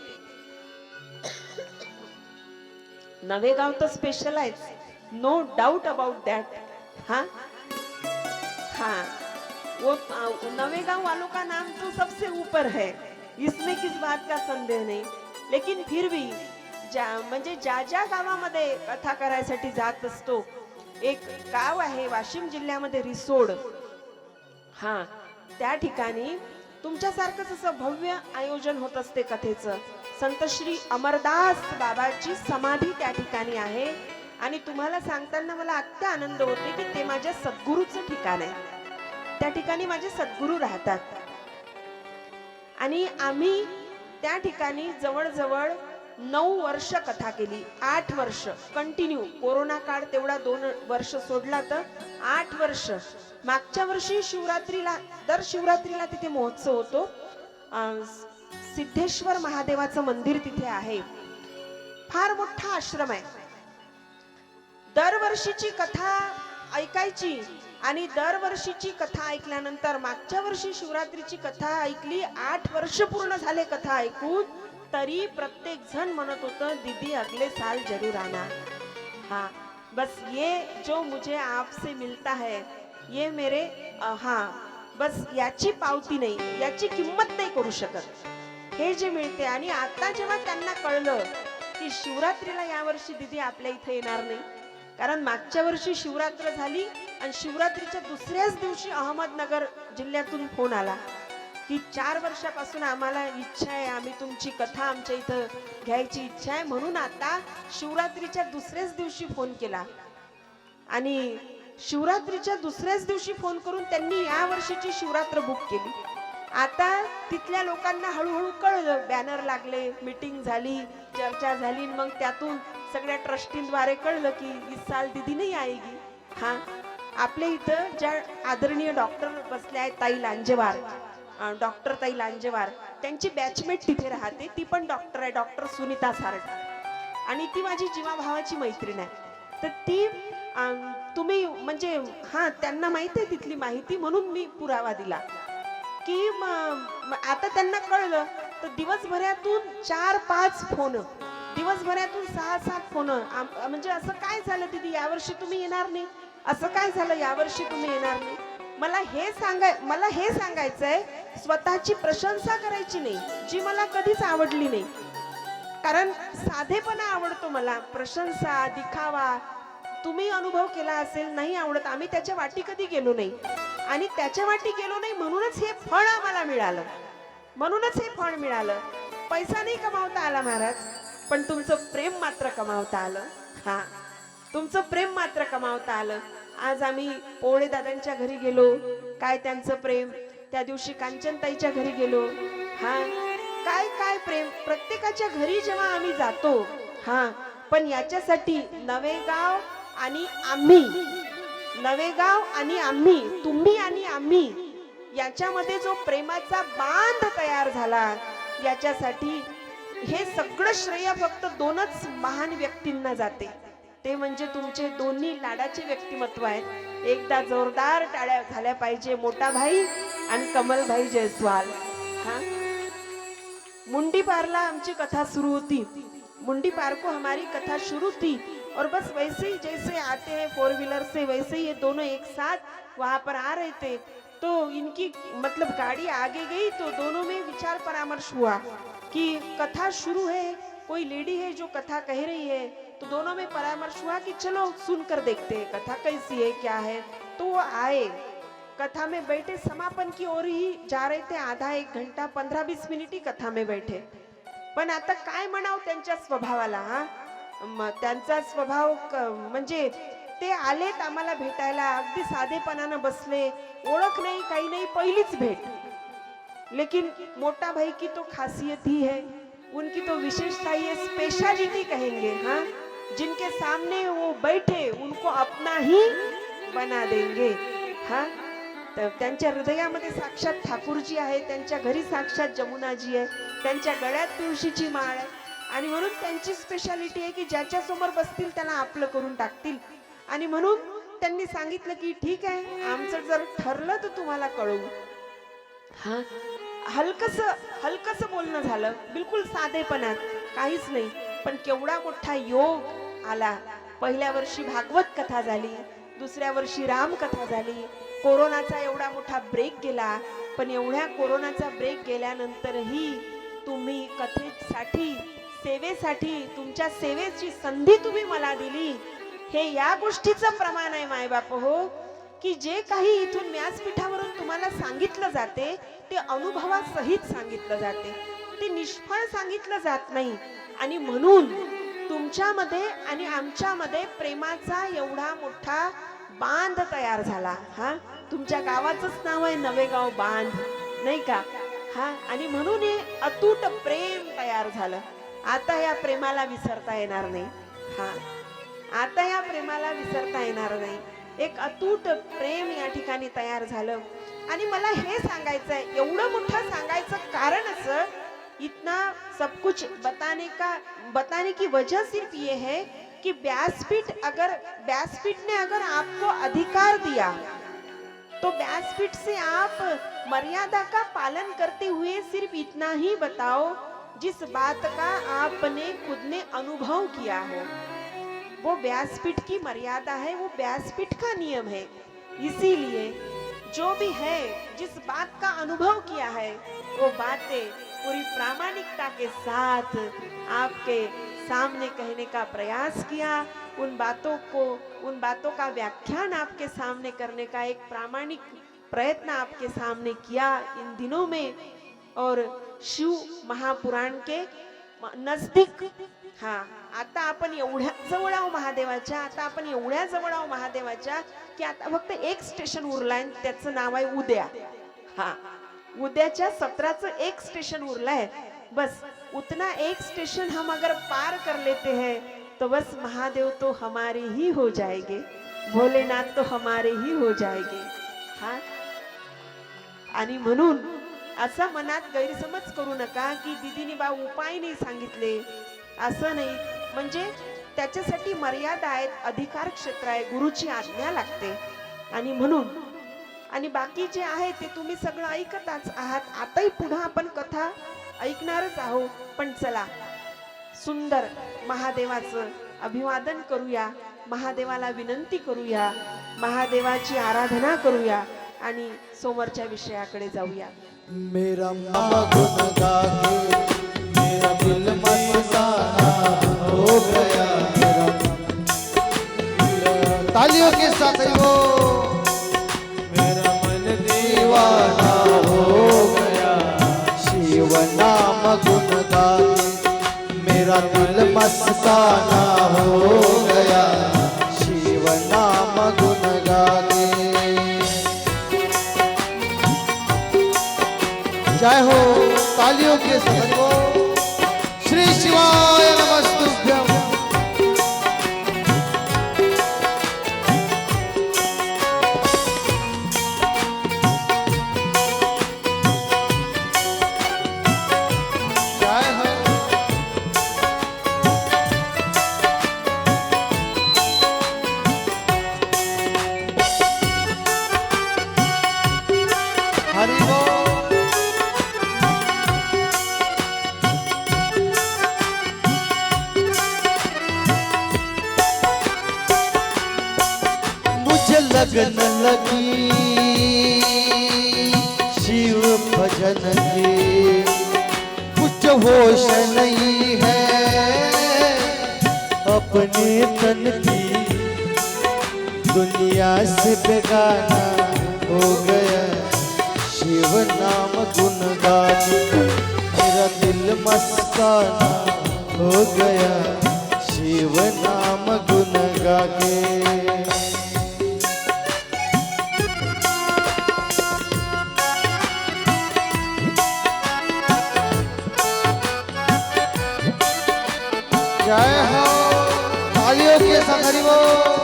S2: नवेगाव तर स्पेशल आहे, नो डाउट अबाउट दैट. वो नवेगांव वालों का नाम तो सबसे ऊपर है, इसमें किस बात का संदेह नहीं. लेकिन फिर भी ज्या गावामध्ये कथा करायसाठी जात असतो, एक गाव आहे वाशिम जिल्ह्यामध्ये रिसोड. त्या ठिकाणी तुमच्यासारखंच असं भव्य आयोजन होत असते कथेचं. संत श्री अमरदास बाबाची समाधी त्या ठिकाणी आहे आणि तुम्हाला सांगताना मला अत्यंत आनंद होते की ते माझ्या सद्गुरूचं ठिकाण आहे. त्या ठिकाणी माझे सद्गुरू राहतात आणि आम्ही त्या ठिकाणी जवळजवळ 9 वर्ष कथा केली. 8 वर्ष कंटिन्यू. कोरोना काळ तेवढा 2 वर्ष सोडला तर 8 वर्ष. मागच्या वर्षी शिवरात्रीला, दर शिवरात्रीला तिथे महोत्सव होतो. सिद्धेश्वर महादेवाचं मंदिर तिथे आहे. फार मोठा आश्रम आहे. दरवर्षीची कथा ऐकायची आणि दरवर्षीची कथा ऐकल्यानंतर मागच्या वर्षी शिवरात्रीची कथा ऐकली. 8 वर्ष पूर्ण झाले कथा ऐकून, तरी प्रत्येक जण म्हणत होतं दीदी अगले साल जरूर आना. बस ये जो मुझे आपसे मिलता है ये मेरे बस याची पावती नाही, याची किंमत नाही करू शकत. हे जे मिळते. आणि आता जेव्हा त्यांना कळलं की शिवरात्रीला यावर्षी दीदी आपल्या इथे येणार नाही, कारण मागच्या वर्षी शिवरात्र झाली आणि शिवरात्रीच्या दुसऱ्याच दिवशी अहमदनगर जिल्ह्यातून फोन आला की 4 वर्षापासून आम्हाला इच्छा आहे, आम्ही तुमची कथा आमच्या इथं घ्यायची इच्छा आहे, म्हणून आता शिवरात्रीच्या दुसऱ्याच दिवशी फोन केला. आणि शिवरात्रीच्या दुसऱ्याच दिवशी फोन करून त्यांनी या वर्षीची शिवरात्र बुक केली. आता तिथल्या लोकांना हळूहळू कळलं, बॅनर लागले, मीटिंग झाली, चर्चा झाली, मग त्यातून सगळ्या ट्रस्टींद्वारे कळलं की इस साल दीदी नाही आएगी. आपल्या इथं ज्या आदरणीय डॉक्टर बसल्या आहेत ताई लांजेवार, डॉक्टर ताई लांजेवार, त्यांची बॅचमेट तिथे राहते. ती पण डॉक्टर आहे, डॉक्टर सुनीता सारट, आणि ती माझी जीवाभावाची मैत्रीण आहे. तर ती तुम्ही म्हणजे त्यांना माहिती आहे तिथली माहिती, म्हणून मी पुरावा दिला की आता त्यांना कळलं. तर दिवसभरातून 4-5 फोन, दिवसभरातून 6-7 फोन. म्हणजे असं काय झालं दीदी यावर्षी तुम्ही येणार नाही, असं काय झालं यावर्षी तुम्ही येणार नाही. मला हे सांगायचंय, स्वतःची प्रशंसा करायची नाही जी मला कधीच आवडली नाही. कारण साधेपणा आवडतो मला, प्रशंसा दिखावा तुम्ही अनुभव केला असेल, नाही आवडत. आम्ही त्याच्या वाटी कधी गेलो नाही आणि त्याच्या वाटी गेलो नाही म्हणूनच हे फळ आम्हाला मिळालं. म्हणूनच हे फळ मिळालं. पैसा नाही कमावता आला महाराज, पण तुमचं प्रेम मात्र कमावता आलं. हा, तुमचं प्रेम मात्र कमावता आलं. आज आम्ही पोळे दादांच्या घरी गेलो, काय त्यांचं प्रेम. त्या दिवशी कांचनताईच्या घरी गेलो. हा, काय काय प्रेम प्रत्येकाच्या घरी जेव्हा आम्ही जातो. हा, पण याच्यासाठी नवेगाव आणि आम्ही, नवेगाव आणि आम्ही, तुम्ही आणि आम्ही, याच्यामध्ये जो प्रेमाचा बांध तयार झाला, याच्यासाठी हे सगळं श्रेय फक्त दोनच महान व्यक्तींना जाते. ते म्हणजे तुमचे दोन्ही लाडाचे व्यक्तिमत्व आहेत. एकदा जोरदार टाळ्या झाल्या पाहिजे, मोठा भाई आणि कमलभाई जयस्वाल. हा, मुंडी पारला आमची कथा शुरू होती, मुंडी पार को हमारी कथा शुरू थी, और बस वैसे ही जैसे आते हैं फोर व्हीलर से, वैसे ही ये दोनों एक साथ वहां पर आ रहे थे. तो इनकी मतलब गाड़ी आगे गई तो दोनों में विचार परामर्श हुआ कि कथा शुरू है, कोई लेडी है जो कथा कह रही है. तो दोनों में परामर्श हुआ कि चलो सुनकर देखते हैं कथा कैसी है क्या है. तो वो आए, कथा में बैठे, समापन की ओर ही जा रहे थे. आधा एक घंटा 15-20 मिनिट ही कथा में बैठे. पण आता काय म्हणाव त्यांच्या स्वभावाला. हा, त्यांचा स्वभाव म्हणजे ते आलेत आम्हाला भेटायला, अगदी साधेपणानं बसले, ओळख नाही काही नाही, पहिलीच भेट. लेकिन मोटा भाई की तो खासियत ही है, उनकी तो विशेषता ये स्पेशलिटी कहेंगे. हाँ, जिनके सामने वो बैठे उनको अपना ही बना देंगे. हाँ, तर त्यांच्या हृदयामध्ये साक्षात ठाकूरजी आहे, त्यांच्या घरी साक्षात जमुनाजी आहे, त्यांच्या गळ्यात तुळशीची माळ आहे. आणि म्हणून त्यांची स्पेशालिटी आहे की ज्याच्या समोर बसतील त्याला आपलं करून टाकतील. आणि म्हणून त्यांनी सांगितलं की ठीक आहे, आमचं जर ठरलं तर तुम्हाला कळवू. हा, हलकस बोलणं झालं, बिलकुल साधेपणात, काहीच नाही. पण केवढा मोठा योग आला. पहिल्या वर्षी भागवत कथा झाली, दुसऱ्या वर्षी राम कथा झाली. कोरोनाचा एवढा मोठा ब्रेक गेला, पण एवढ्या कोरोनाचा ब्रेक गेल्यानंतरही तुम्ही कथेसाठी, सेवेसाठी, तुमच्या सेवेची संधी तुम्ही मला दिली. हे या गोष्टीचं प्रमाण आहे मायबाप हो, की जे काही इथून व्यासपीठावरून तुम्हाला सांगितलं जाते ते अनुभवासहित सांगितलं जाते, ते निष्फळ सांगितलं जात नाही. आणि म्हणून तुमच्यामध्ये आणि आमच्यामध्ये प्रेमाचा एवढा मोठा बांध तयार झाला. हा, तुमच्या गावाचंच नाव आहे नवेगाव बांध, नाही का. हा, आणि म्हणून हे अतूट प्रेम तयार झालं. आता या प्रेमाला विसरता येणार नाही. हा, आता या प्रेमाला विसरता येणार नाही. एक अतूट प्रेम या ठिकाणी तयार झालं. आणि मला हे सांगायचं आहे, एवढं मोठं सांगायचं कारण असं, इतना सब कुछ बताने की वजह सिर्फ ये है कि व्यासपीठ ने अगर आपको अधिकार दिया तो व्यासपीठ से आप मर्यादा का पालन करते हुए सिर्फ इतना ही बताओ जिस बात का आपने खुद ने अनुभव किया हो. वो व्यासपीठ की मर्यादा है, वो व्यासपीठ का नियम है. इसीलिए जो भी है, जिस बात का अनुभव किया है, वो बातें पूरी प्रामाणिकता के साथ आपके सामने कहने का प्रयास किया. उन बातों का व्याख्यान आपके सामने करने का एक प्रामाणिक प्रयत्न आपके सामने किया इन दिनों में. और शिव महापुराण के नजदीक, हा, आता आपण एवढ्या जवळ आहो महादेवाच्या, की आता फक्त एक स्टेशन उरलाय, त्याचं नाव आहे उद्या. हा, उद्याच्या सत्राचं एक स्टेशन उरलाय. बस उतना एक स्टेशन हम अगर पार कर लेते हैं तो बस महादेव तो हमारे ही हो जाएंगे, भोलेनाथ तो हमारे ही हो जाएंगे. हा, आणि म्हणून असा मनात गैरसमज करू नका की दीदीने बा उपाय नाही सांगितले, असं नाही. म्हणजे त्याच्यासाठी मर्यादा आहेत, अधिकार क्षेत्र आहे, गुरुची आज्ञा लागते. आणि म्हणून आणि बाकी जे आहे ते तुम्ही सगळं ऐकतच आहात. आताही पुढे आपण कथा ऐकणारच आहोत. पण चला, सुंदर महादेवाचं अभिवादन करूया, महादेवाला विनंती करूया, महादेवाची आराधना करूया. आणि समोरच्या विषयाकडे जाऊया.
S1: मेरा मामा गुन गा के मेरा दिल मस्ताना हो गया. तालियों के साथ वो मेरा मन दीवाना हो गया. शिव नाम गुन गा के मेरा दिल मस्ताना हो गया. शिव नाम गुन गा के. जय हो. तालियों के साथ वो श्री शिवाय नमस्तुभ्यं. जय हो. हरि बोल. लगन लगी शिव भजन की. कुछ होश नहीं है अपने तन की. दुनिया से बेगाना हो गया. शिव नाम गुन गा के मेरा दिल मस्ताना हो गया. शिव नाम गुन गा के. जय हो. तालियों के साथ हरि बोल.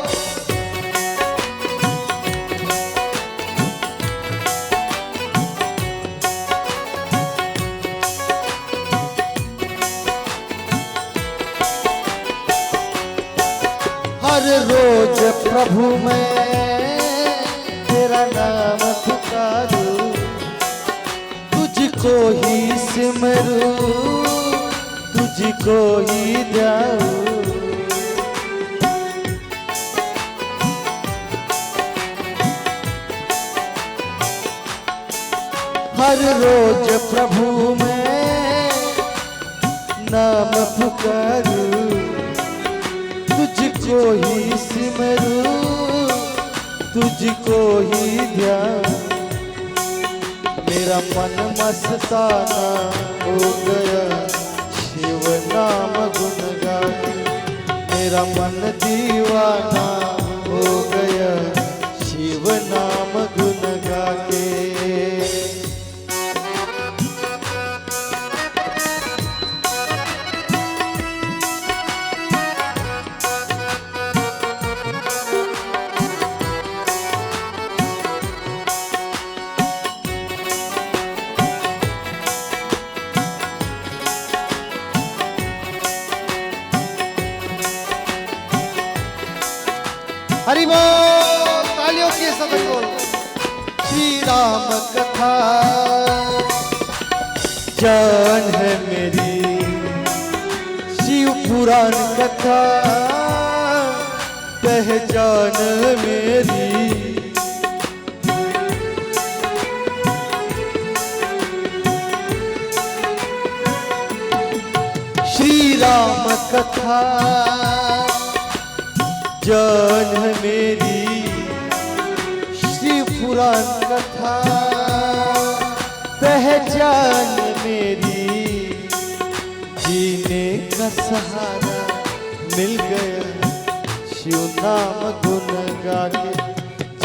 S1: हर रोज प्रभु मैं तेरा नाम पुकारूं. तुझको ही सिमरूं तुझको ही जाऊं. हर रोज प्रभु मैं नाम पुकारूं. तुझको ही सिमरूं तुझको ही ध्यान. मेरा मन मस्ताना हो गया. शिव नाम गुन गा के मेरा मन दीवाना हो गया. शिव नाम गुन गा के. हरि बोल. तालियों के साथ हरि बोल. श्री राम कथा जान है मेरी. शिव पुराण कथा पहचान मेरी. श्री राम कथा जान है मेरी. श्री पुराण कथा पहचान मेरी. जीने का सहारा मिल गया. शिव नाम गुन गा के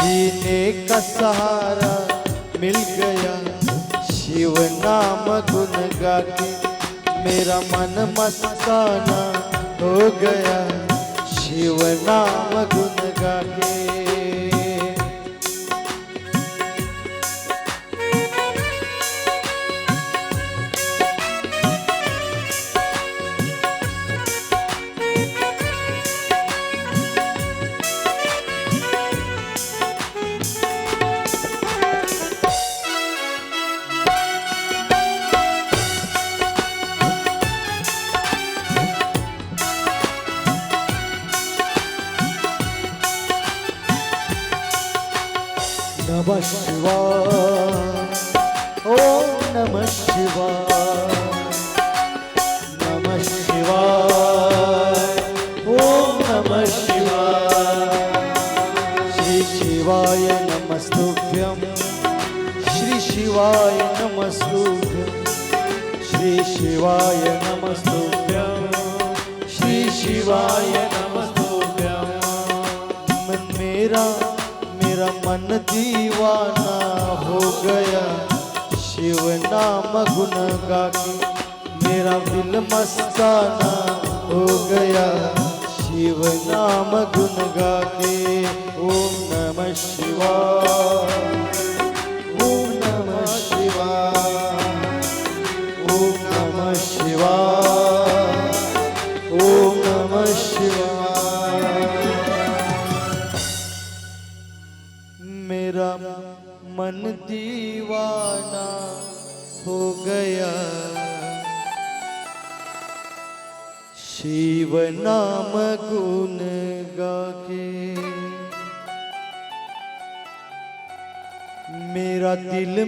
S1: जीने का सहारा मिल गया. शिव नाम गुन गा के मेरा मन मस्ताना हो गया. शिव नाम गुन गा के. नमः शिवाय, ओम नमः शिवाय, नमः शिवाय, ओम नमः शिवाय। श्री शिवाय नमस्तुभ्यं, श्री शिवाय नमस्तुभ्यं, श्री शिवाय नमस्तुभ्यं, श्री शिवाय नमस्तुभ्यं। मेरा मन दीवाना हो गया शिव नाम गुण गाके, मेरा दिल मस्ताना हो गया शिव नाम गुण गाके। ओम नमः शिवाय, ओम नमः शिवाय, ओम नमः शिवाय, ओम नमः शिवाय। मेरा मन दीवाना हो गया शिव नाम गुण गाके, मेरा दिल